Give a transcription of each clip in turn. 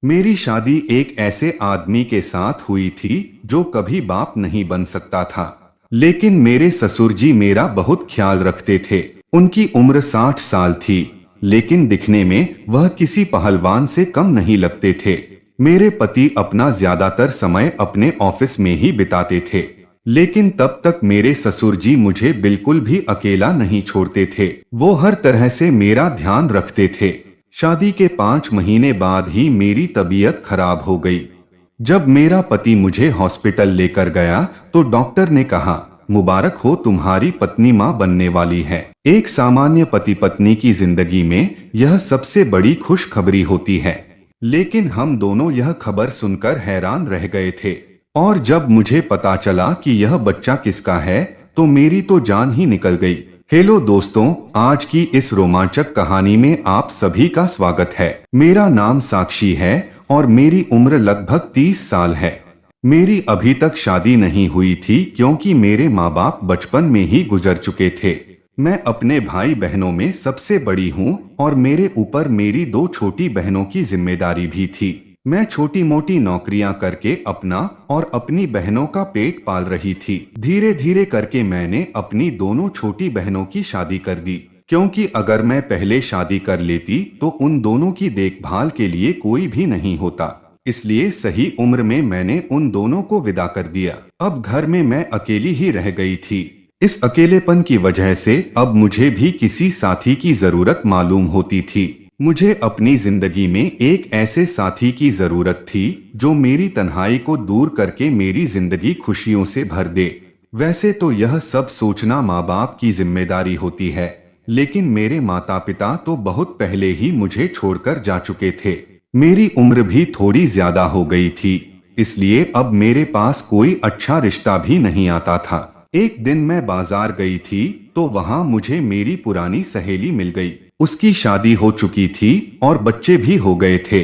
मेरी शादी एक ऐसे आदमी के साथ हुई थी जो कभी बाप नहीं बन सकता था। लेकिन मेरे ससुर जी मेरा बहुत ख्याल रखते थे। उनकी उम्र 60 साल थी, लेकिन दिखने में वह किसी पहलवान से कम नहीं लगते थे। मेरे पति अपना ज्यादातर समय अपने ऑफिस में ही बिताते थे, लेकिन तब तक मेरे ससुर जी मुझे बिल्कुल भी अकेला नहीं छोड़ते थे। वो हर तरह से मेरा ध्यान रखते थे। शादी के 5 महीने बाद ही मेरी तबीयत खराब हो गई। जब मेरा पति मुझे हॉस्पिटल लेकर गया तो डॉक्टर ने कहा, मुबारक हो, तुम्हारी पत्नी मां बनने वाली है। एक सामान्य पति पत्नी की जिंदगी में यह सबसे बड़ी खुशखबरी होती है। लेकिन हम दोनों यह खबर सुनकर हैरान रह गए थे। और जब मुझे पता चला कि यह बच्चा किसका है तो मेरी तो जान ही निकल गई। हेलो दोस्तों, आज की इस रोमांचक कहानी में आप सभी का स्वागत है। मेरा नाम साक्षी है और मेरी उम्र लगभग 30 साल है। मेरी अभी तक शादी नहीं हुई थी क्योंकि मेरे माँ बाप बचपन में ही गुजर चुके थे। मैं अपने भाई बहनों में सबसे बड़ी हूँ और मेरे ऊपर मेरी 2 छोटी बहनों की जिम्मेदारी भी थी। मैं छोटी मोटी नौकरियां करके अपना और अपनी बहनों का पेट पाल रही थी। धीरे धीरे करके मैंने अपनी दोनों छोटी बहनों की शादी कर दी, क्योंकि अगर मैं पहले शादी कर लेती तो उन दोनों की देखभाल के लिए कोई भी नहीं होता। इसलिए सही उम्र में मैंने उन दोनों को विदा कर दिया। अब घर में मैं अकेली ही रह गई थी। इस अकेलेपन की वजह से अब मुझे भी किसी साथी की जरूरत मालूम होती थी। मुझे अपनी जिंदगी में एक ऐसे साथी की जरूरत थी जो मेरी तन्हाई को दूर करके मेरी जिंदगी खुशियों से भर दे। वैसे तो यह सब सोचना माँ बाप की जिम्मेदारी होती है, लेकिन मेरे माता पिता तो बहुत पहले ही मुझे छोड़कर जा चुके थे। मेरी उम्र भी थोड़ी ज्यादा हो गई थी, इसलिए अब मेरे पास कोई अच्छा रिश्ता भी नहीं आता था। एक दिन मैं बाजार गई थी तो वहां मुझे मेरी पुरानी सहेली मिल गई। उसकी शादी हो चुकी थी और बच्चे भी हो गए थे।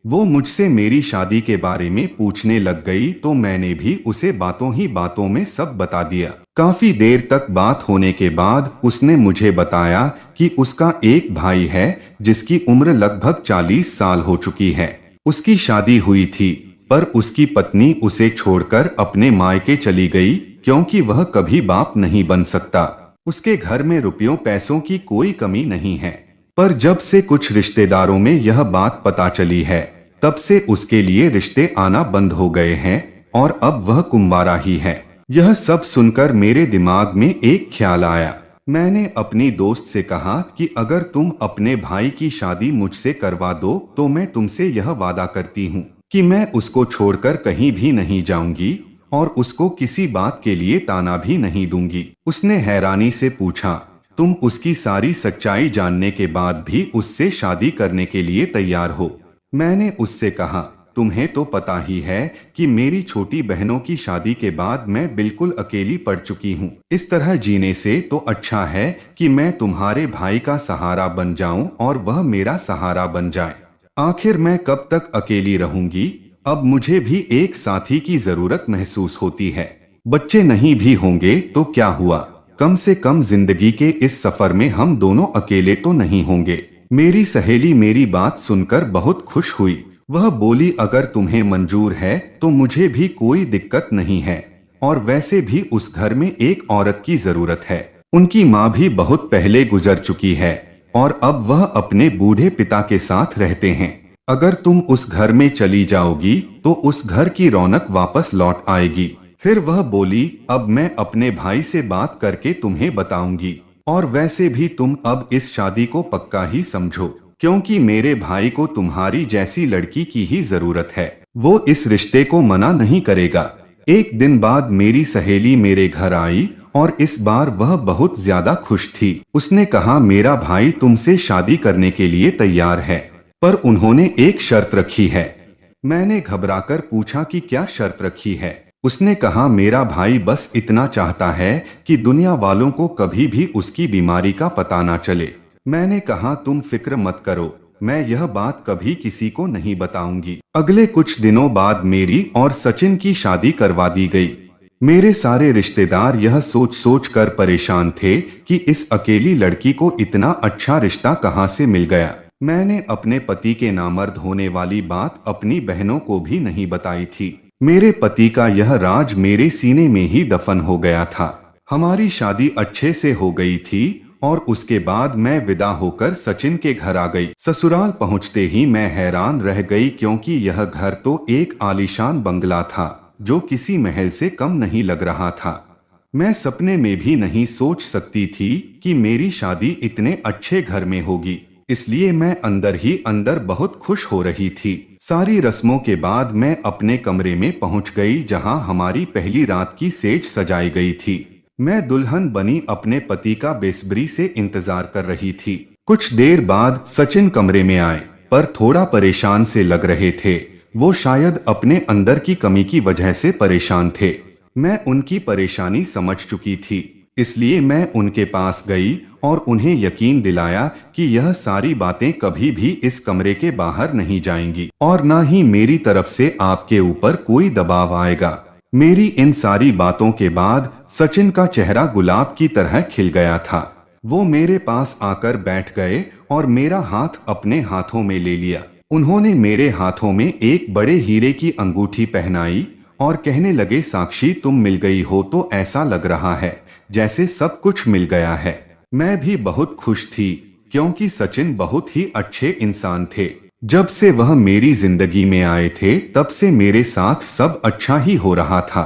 वो मुझसे मेरी शादी के बारे में पूछने लग गई तो मैंने भी उसे बातों ही बातों में सब बता दिया। काफी देर तक बात होने के बाद उसने मुझे बताया कि उसका एक भाई है जिसकी उम्र लगभग 40 साल हो चुकी है। उसकी शादी हुई थी पर उसकी पत्नी उसे छोड़कर अपने मायके चली गई क्योंकि वह कभी बाप नहीं बन सकता। उसके घर में रुपयों पैसों की कोई कमी नहीं है, पर जब से कुछ रिश्तेदारों में यह बात पता चली है तब से उसके लिए रिश्ते आना बंद हो गए हैं और अब वह कुंवारा ही है। यह सब सुनकर मेरे दिमाग में एक ख्याल आया। मैंने अपनी दोस्त से कहा कि अगर तुम अपने भाई की शादी मुझसे करवा दो तो मैं तुमसे यह वादा करती हूँ कि मैं उसको छोड़कर कहीं भी नहीं जाऊंगी और उसको किसी बात के लिए ताना भी नहीं दूंगी। उसने हैरानी से पूछा, तुम उसकी सारी सच्चाई जानने के बाद भी उससे शादी करने के लिए तैयार हो? मैंने उससे कहा, तुम्हें तो पता ही है कि मेरी छोटी बहनों की शादी के बाद मैं बिल्कुल अकेली पड़ चुकी हूँ। इस तरह जीने से तो अच्छा है कि मैं तुम्हारे भाई का सहारा बन जाऊं और वह मेरा सहारा बन जाए। आखिर मैं कब तक अकेली रहूंगी? अब मुझे भी एक साथी की जरूरत महसूस होती है। बच्चे नहीं भी होंगे तो क्या हुआ, कम से कम जिंदगी के इस सफर में हम दोनों अकेले तो नहीं होंगे। मेरी सहेली मेरी बात सुनकर बहुत खुश हुई। वह बोली, अगर तुम्हें मंजूर है तो मुझे भी कोई दिक्कत नहीं है, और वैसे भी उस घर में एक औरत की जरूरत है। उनकी माँ भी बहुत पहले गुजर चुकी है और अब वह अपने बूढ़े पिता के साथ रहते हैं। अगर तुम उस घर में चली जाओगी तो उस घर की रौनक वापस लौट आएगी। फिर वह बोली, अब मैं अपने भाई से बात करके तुम्हें बताऊंगी, और वैसे भी तुम अब इस शादी को पक्का ही समझो, क्योंकि मेरे भाई को तुम्हारी जैसी लड़की की ही जरूरत है। वो इस रिश्ते को मना नहीं करेगा। एक दिन बाद मेरी सहेली मेरे घर आई और इस बार वह बहुत ज्यादा खुश थी। उसने कहा, मेरा भाई तुमसे शादी करने के लिए तैयार है, पर उन्होंने एक शर्त रखी है। मैंने घबराकर पूछा कि क्या शर्त रखी है? उसने कहा, मेरा भाई बस इतना चाहता है कि दुनिया वालों को कभी भी उसकी बीमारी का पता ना चले। मैंने कहा, तुम फिक्र मत करो, मैं यह बात कभी किसी को नहीं बताऊंगी। अगले कुछ दिनों बाद मेरी और सचिन की शादी करवा दी गई। मेरे सारे रिश्तेदार यह सोच सोच कर परेशान थे कि इस अकेली लड़की को इतना अच्छा रिश्ता कहाँ से मिल गया। मैंने अपने पति के नामर्द होने वाली बात अपनी बहनों को भी नहीं बताई थी। मेरे पति का यह राज मेरे सीने में ही दफन हो गया था। हमारी शादी अच्छे से हो गई थी और उसके बाद मैं विदा होकर सचिन के घर आ गई। ससुराल पहुंचते ही मैं हैरान रह गई, क्योंकि यह घर तो एक आलीशान बंगला था जो किसी महल से कम नहीं लग रहा था। मैं सपने में भी नहीं सोच सकती थी कि मेरी शादी इतने अच्छे घर में होगी, इसलिए मैं अंदर ही अंदर बहुत खुश हो रही थी। सारी रस्मों के बाद मैं अपने कमरे में पहुंच गई, जहां हमारी पहली रात की सेज सजाई गई थी। मैं दुल्हन बनी अपने पति का बेसब्री से इंतजार कर रही थी। कुछ देर बाद सचिन कमरे में आए, पर थोड़ा परेशान से लग रहे थे। वो शायद अपने अंदर की कमी की वजह से परेशान थे। मैं उनकी परेशानी समझ चुकी थी, इसलिए मैं उनके पास गई और उन्हें यकीन दिलाया कि यह सारी बातें कभी भी इस कमरे के बाहर नहीं जाएंगी और न ही मेरी तरफ से आपके ऊपर कोई दबाव आएगा। मेरी इन सारी बातों के बाद सचिन का चेहरा गुलाब की तरह खिल गया था। वो मेरे पास आकर बैठ गए और मेरा हाथ अपने हाथों में ले लिया। उन्होंने मेरे हाथों में एक बड़े हीरे की अंगूठी पहनाई और कहने लगे, साक्षी, तुम मिल गई हो तो ऐसा लग रहा है जैसे सब कुछ मिल गया है। मैं भी बहुत खुश थी, क्योंकि सचिन बहुत ही अच्छे इंसान थे। जब से वह मेरी जिंदगी में आए थे, तब से मेरे साथ सब अच्छा ही हो रहा था।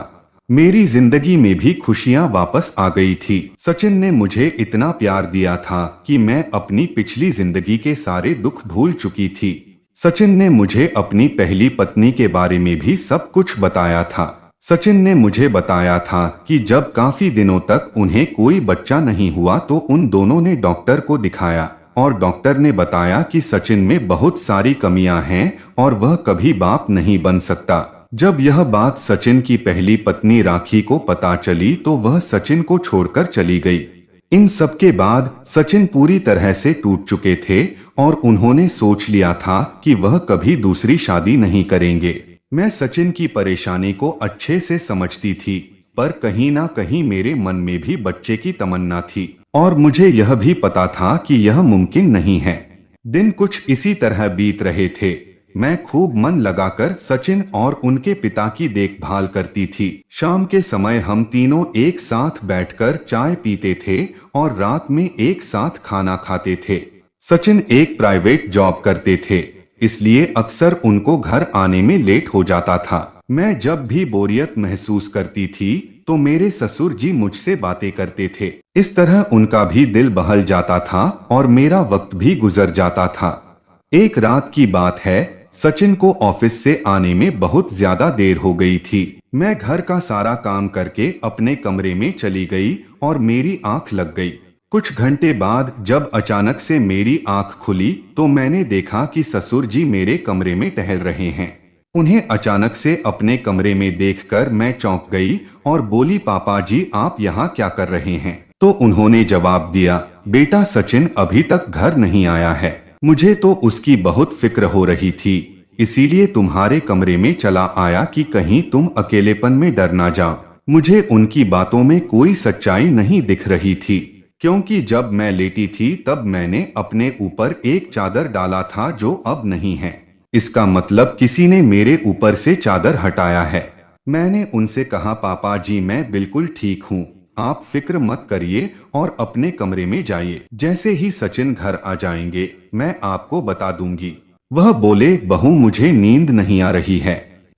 मेरी जिंदगी में भी खुशियां वापस आ गई थी। सचिन ने मुझे इतना प्यार दिया था कि मैं अपनी पिछली जिंदगी के सारे दुख भूल चुकी थी। सचिन ने मुझे अपनी पहली पत्नी के बारे में भी सब कुछ बताया था। सचिन ने मुझे बताया था कि जब काफी दिनों तक उन्हें कोई बच्चा नहीं हुआ तो उन दोनों ने डॉक्टर को दिखाया और डॉक्टर ने बताया कि सचिन में बहुत सारी कमियां हैं और वह कभी बाप नहीं बन सकता। जब यह बात सचिन की पहली पत्नी राखी को पता चली तो वह सचिन को छोड़कर चली गई। इन सब के बाद सचिन पूरी तरह से टूट चुके थे और उन्होंने सोच लिया था कि वह कभी दूसरी शादी नहीं करेंगे। मैं सचिन की परेशानी को अच्छे से समझती थी, पर कहीं ना कहीं मेरे मन में भी बच्चे की तमन्ना थी और मुझे यह भी पता था कि यह मुमकिन नहीं है। दिन कुछ इसी तरह बीत रहे थे। मैं खूब मन लगाकर सचिन और उनके पिता की देखभाल करती थी। शाम के समय हम तीनों एक साथ बैठकर चाय पीते थे और रात में एक साथ खाना खाते थे। सचिन एक प्राइवेट जॉब करते थे, इसलिए अक्सर उनको घर आने में लेट हो जाता था। मैं जब भी बोरियत महसूस करती थी तो मेरे ससुर जी मुझसे बातें करते थे। इस तरह उनका भी दिल बहल जाता था और मेरा वक्त भी गुजर जाता था। एक रात की बात है, सचिन को ऑफिस से आने में बहुत ज्यादा देर हो गई थी। मैं घर का सारा काम करके अपने कमरे में चली गई और मेरी आंख लग गई। कुछ घंटे बाद जब अचानक से मेरी आंख खुली तो मैंने देखा कि ससुर जी मेरे कमरे में टहल रहे हैं। उन्हें अचानक से अपने कमरे में देखकर मैं चौंक गई और बोली, पापा जी, आप यहाँ क्या कर रहे हैं? तो उन्होंने जवाब दिया, बेटा, सचिन अभी तक घर नहीं आया है। मुझे तो उसकी बहुत फिक्र हो रही थी, इसीलिए तुम्हारे कमरे में चला आया कि कहीं तुम अकेलेपन में डर ना जाओ। मुझे उनकी बातों में कोई सच्चाई नहीं दिख रही थी, क्योंकि जब मैं लेटी थी तब मैंने अपने ऊपर एक चादर डाला था जो अब नहीं है। इसका मतलब किसी ने मेरे ऊपर से चादर हटाया है। मैंने उनसे कहा, पापा जी, मैं बिल्कुल ठीक हूँ, आप फिक्र मत करिए और अपने कमरे में जाइए। जैसे ही सचिन घर आ जाएंगे मैं आपको बता दूंगी। वह बोले, बहू, मुझे नींद नहीं आ रही है,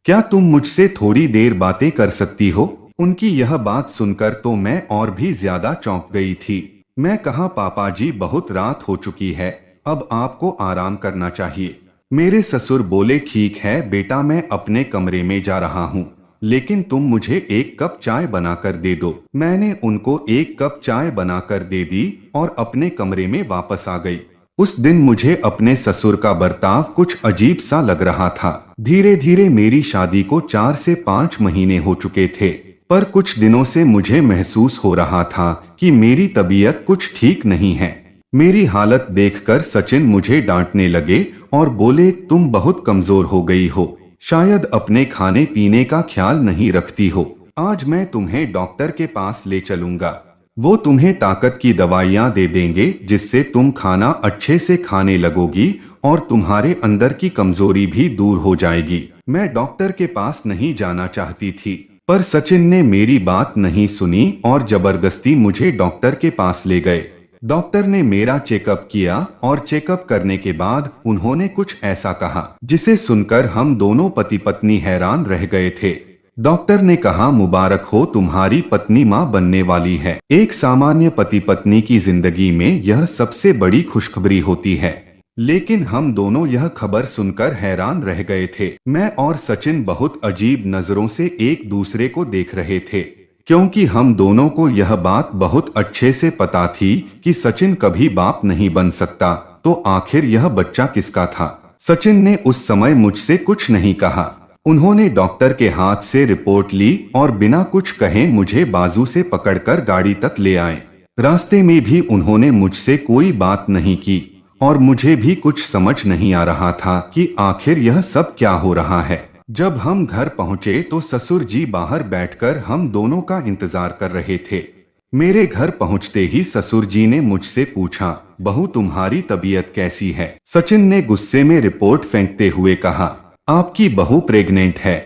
क्या तुम मुझसे थोड़ी देर बातें कर सकती हो? उनकी यह बात सुनकर तो मैं और भी ज्यादा चौंक गई थी। मैं कहा, पापा जी, बहुत रात हो चुकी है, अब आपको आराम करना चाहिए। मेरे ससुर बोले, ठीक है बेटा, मैं अपने कमरे में जा रहा हूँ, लेकिन तुम मुझे एक कप चाय बनाकर दे दो। मैंने उनको एक कप चाय बनाकर दे दी और अपने कमरे में वापस आ गई। उस दिन मुझे अपने ससुर का बर्ताव कुछ अजीब सा लग रहा था। धीरे धीरे मेरी शादी को 4 से 5 महीने हो चुके थे, पर कुछ दिनों से मुझे महसूस हो रहा था कि मेरी तबीयत कुछ ठीक नहीं है। मेरी हालत देखकर सचिन मुझे डांटने लगे और बोले, तुम बहुत कमजोर हो गई हो, शायद अपने खाने पीने का ख्याल नहीं रखती हो। आज मैं तुम्हें डॉक्टर के पास ले चलूंगा। वो तुम्हें ताकत की दवाइयाँ दे देंगे जिससे तुम खाना अच्छे से खाने लगोगी और तुम्हारे अंदर की कमजोरी भी दूर हो जाएगी। मैं डॉक्टर के पास नहीं जाना चाहती थी, पर सचिन ने मेरी बात नहीं सुनी और जबरदस्ती मुझे डॉक्टर के पास ले गए। डॉक्टर ने मेरा चेकअप किया और चेकअप करने के बाद उन्होंने कुछ ऐसा कहा जिसे सुनकर हम दोनों पति पत्नी हैरान रह गए थे। डॉक्टर ने कहा, मुबारक हो, तुम्हारी पत्नी मां बनने वाली है। एक सामान्य पति पत्नी की जिंदगी में यह सबसे बड़ी खुशखबरी होती है, लेकिन हम दोनों यह खबर सुनकर हैरान रह गए थे। मैं और सचिन बहुत अजीब नजरों से एक दूसरे को देख रहे थे, क्योंकि हम दोनों को यह बात बहुत अच्छे से पता थी कि सचिन कभी बाप नहीं बन सकता। तो आखिर यह बच्चा किसका था? सचिन ने उस समय मुझसे कुछ नहीं कहा। उन्होंने डॉक्टर के हाथ से रिपोर्ट ली और बिना कुछ कहे मुझे बाजू से पकड़कर गाड़ी तक ले आए। रास्ते में भी उन्होंने मुझसे कोई बात नहीं की और मुझे भी कुछ समझ नहीं आ रहा था कि आखिर यह सब क्या हो रहा है। जब हम घर पहुंचे तो ससुर जी बाहर बैठकर हम दोनों का इंतजार कर रहे थे। मेरे घर पहुंचते ही ससुर जी ने मुझसे पूछा, बहू तुम्हारी तबीयत कैसी है? सचिन ने गुस्से में रिपोर्ट फेंकते हुए कहा, आपकी बहू प्रेग्नेंट है।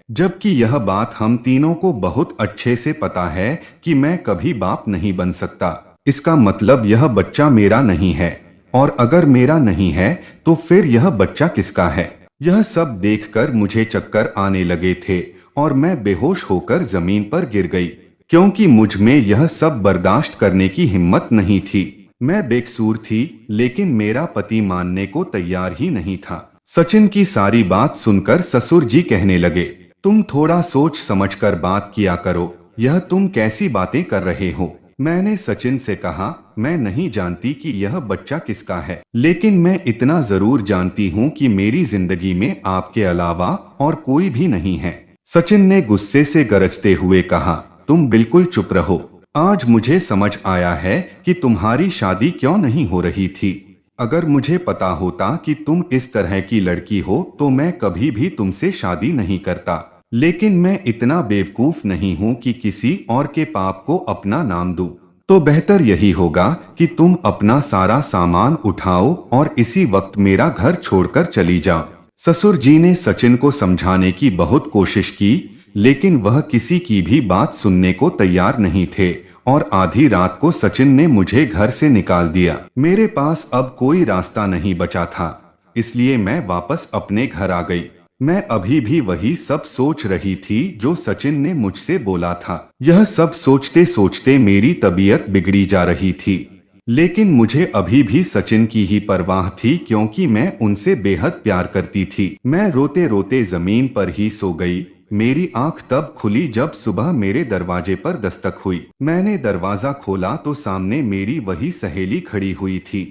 जबकि यह बात हम तीनों को बहुत अच्छे से पता है कि मैं कभी बाप नहीं बन सकता। इसका मतलब यह बच्चा मेरा नहीं है, और अगर मेरा नहीं है तो फिर यह बच्चा किसका है? यह सब देखकर मुझे चक्कर आने लगे थे और मैं बेहोश होकर जमीन पर गिर गई, क्योंकि मुझ में यह सब बर्दाश्त करने की हिम्मत नहीं थी। मैं बेकसूर थी, लेकिन मेरा पति मानने को तैयार ही नहीं था। सचिन की सारी बात सुनकर ससुर जी कहने लगे, तुम थोड़ा सोच समझकर बात किया करो, यह तुम कैसी बातें कर रहे हो? मैंने सचिन से कहा, मैं नहीं जानती कि यह बच्चा किसका है, लेकिन मैं इतना जरूर जानती हूँ कि मेरी जिंदगी में आपके अलावा और कोई भी नहीं है। सचिन ने गुस्से से गरजते हुए कहा, तुम बिल्कुल चुप रहो। आज मुझे समझ आया है कि तुम्हारी शादी क्यों नहीं हो रही थी। अगर मुझे पता होता कि तुम इस तरह की लड़की हो तो मैं कभी भी तुमसे शादी नहीं करता, लेकिन मैं इतना बेवकूफ नहीं हूँ कि किसी और के पाप को अपना नाम दूं। तो बेहतर यही होगा कि तुम अपना सारा सामान उठाओ और इसी वक्त मेरा घर छोड़कर चली जाओ। ससुर जी ने सचिन को समझाने की बहुत कोशिश की, लेकिन वह किसी की भी बात सुनने को तैयार नहीं थे और आधी रात को सचिन ने मुझे घर से निकाल दिया। मेरे पास अब कोई रास्ता नहीं बचा था, इसलिए मैं वापस अपने घर आ गई। मैं अभी भी वही सब सोच रही थी जो सचिन ने मुझसे बोला था। यह सब सोचते सोचते मेरी तबीयत बिगड़ी जा रही थी, लेकिन मुझे अभी भी सचिन की ही परवाह थी, क्योंकि मैं उनसे बेहद प्यार करती थी। मैं रोते रोते जमीन पर ही सो गई। मेरी आंख तब खुली जब सुबह मेरे दरवाजे पर दस्तक हुई। मैंने दरवाजा खोला तो सामने मेरी वही सहेली खड़ी हुई थी।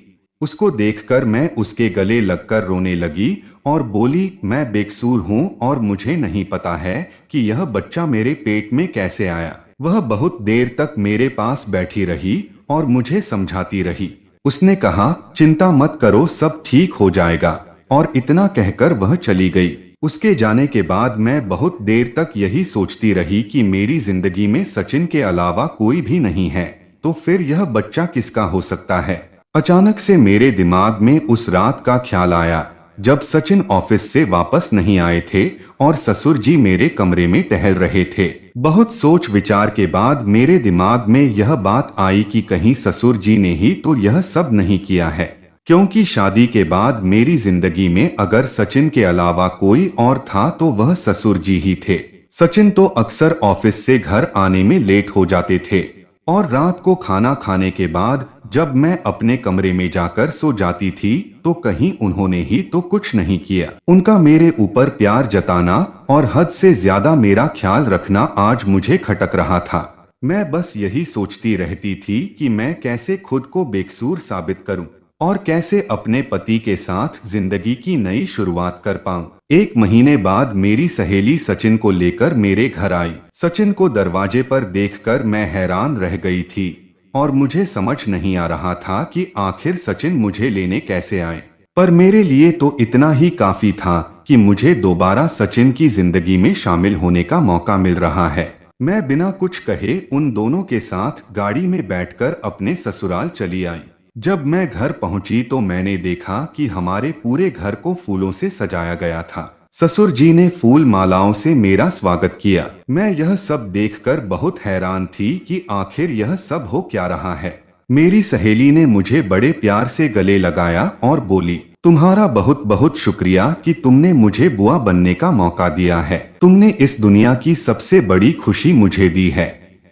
उसको देखकर मैं उसके गले लगकर रोने लगी और बोली, मैं बेकसूर हूँ और मुझे नहीं पता है कि यह बच्चा मेरे पेट में कैसे आया। वह बहुत देर तक मेरे पास बैठी रही और मुझे समझाती रही। उसने कहा, चिंता मत करो, सब ठीक हो जाएगा, और इतना कहकर वह चली गई। उसके जाने के बाद मैं बहुत देर तक यही सोचती रही कि मेरी जिंदगी में सचिन के अलावा कोई भी नहीं है, तो फिर यह बच्चा किसका हो सकता है। अचानक से मेरे दिमाग में उस रात का ख्याल आया जब सचिन ऑफिस से वापस नहीं आए थे और ससुर जी मेरे कमरे में टहल रहे थे। बहुत सोच विचार के बाद मेरे दिमाग में यह बात आई कि कहीं ससुर जी ने ही तो यह सब नहीं किया है, क्योंकि शादी के बाद मेरी जिंदगी में अगर सचिन के अलावा कोई और था तो वह ससुर जी ही थे। सचिन तो अक्सर ऑफिस से घर आने में लेट हो जाते थे और रात को खाना खाने के बाद जब मैं अपने कमरे में जाकर सो जाती थी तो कहीं उन्होंने ही तो कुछ नहीं किया। उनका मेरे ऊपर प्यार जताना और हद से ज्यादा मेरा ख्याल रखना आज मुझे खटक रहा था। मैं बस यही सोचती रहती थी कि मैं कैसे खुद को बेकसूर साबित करूं और कैसे अपने पति के साथ जिंदगी की नई शुरुआत कर पाऊं। 1 महीने बाद मेरी सहेली सचिन को लेकर मेरे घर आई। सचिन को दरवाजे पर देखकर मैं हैरान रह गई थी और मुझे समझ नहीं आ रहा था कि आखिर सचिन मुझे लेने कैसे आए। पर मेरे लिए तो इतना ही काफी था कि मुझे दोबारा सचिन की जिंदगी में शामिल होने का मौका मिल रहा है। मैं बिना कुछ कहे उन दोनों के साथ गाड़ी में बैठकर अपने ससुराल चली आई। जब मैं घर पहुंची तो मैंने देखा कि हमारे पूरे घर को फूलों से सजाया गया था। ससुर जी ने फूल मालाओं से मेरा स्वागत किया। मैं यह सब देखकर बहुत हैरान थी कि आखिर यह सब हो क्या रहा है। मेरी सहेली ने मुझे बड़े प्यार से गले लगाया और बोली, तुम्हारा बहुत बहुत शुक्रिया कि तुमने मुझे बुआ बनने का मौका दिया है। तुमने इस दुनिया की सबसे बड़ी खुशी मुझे दी है।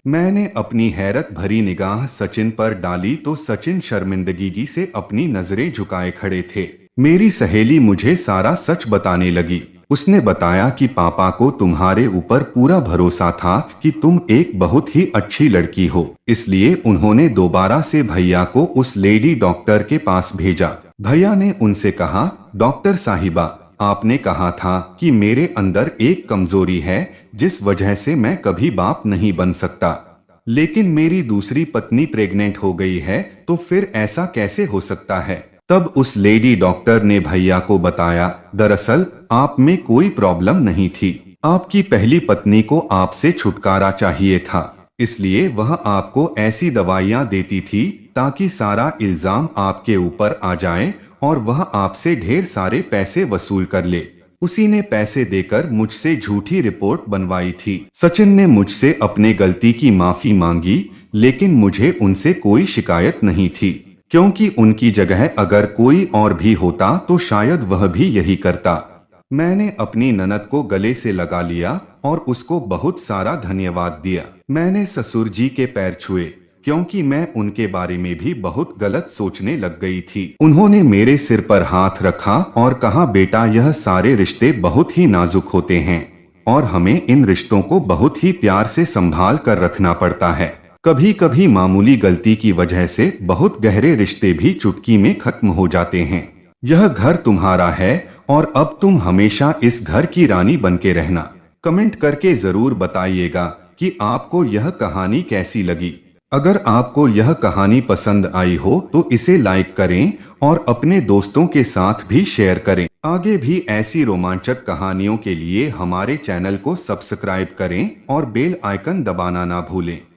मैंने अपनी हैरत भरी निगाह सचिन पर डाली तो सचिन शर्मिंदगी से अपनी नजरें झुकाए खड़े थे। मेरी सहेली मुझे सारा सच बताने लगी। उसने बताया कि पापा को तुम्हारे ऊपर पूरा भरोसा था कि तुम एक बहुत ही अच्छी लड़की हो, इसलिए उन्होंने दोबारा से भैया को उस लेडी डॉक्टर के पास भेजा। भैया ने उनसे कहा, डॉक्टर साहिबा, आपने कहा था कि मेरे अंदर एक कमजोरी है जिस वजह से मैं कभी बाप नहीं बन सकता, लेकिन मेरी दूसरी पत्नी प्रेग्नेंट हो गई है, तो फिर ऐसा कैसे हो सकता है। तब उस लेडी डॉक्टर ने भैया को बताया, दरअसल आप में कोई प्रॉब्लम नहीं थी। आपकी पहली पत्नी को आपसे छुटकारा चाहिए था, इसलिए वह आपको ऐसी दवाइयां देती थी ताकि सारा इल्जाम आपके ऊपर आ जाए और वह आपसे ढेर सारे पैसे वसूल कर ले। उसी ने पैसे देकर मुझसे झूठी रिपोर्ट बनवाई थी। सचिन ने मुझसे अपने गलती की माफी मांगी, लेकिन मुझे उनसे कोई शिकायत नहीं थी, क्योंकि उनकी जगह अगर कोई और भी होता तो शायद वह भी यही करता। मैंने अपनी ननद को गले से लगा लिया और उसको बहुत सारा धन्यवाद दिया। मैंने ससुर जी के पैर छुए, क्योंकि मैं उनके बारे में भी बहुत गलत सोचने लग गई थी। उन्होंने मेरे सिर पर हाथ रखा और कहा, बेटा, यह सारे रिश्ते बहुत ही नाजुक होते हैं और हमें इन रिश्तों को बहुत ही प्यार से संभाल कर रखना पड़ता है। कभी कभी मामूली गलती की वजह से बहुत गहरे रिश्ते भी चुटकी में खत्म हो जाते हैं। यह घर तुम्हारा है और अब तुम हमेशा इस घर की रानी बन के रहना। कमेंट करके जरूर बताइएगा कि आपको यह कहानी कैसी लगी। अगर आपको यह कहानी पसंद आई हो तो इसे लाइक करें और अपने दोस्तों के साथ भी शेयर करें। आगे भी ऐसी रोमांचक कहानियों के लिए हमारे चैनल को सब्सक्राइब करें और बेल आइकन दबाना ना भूलें।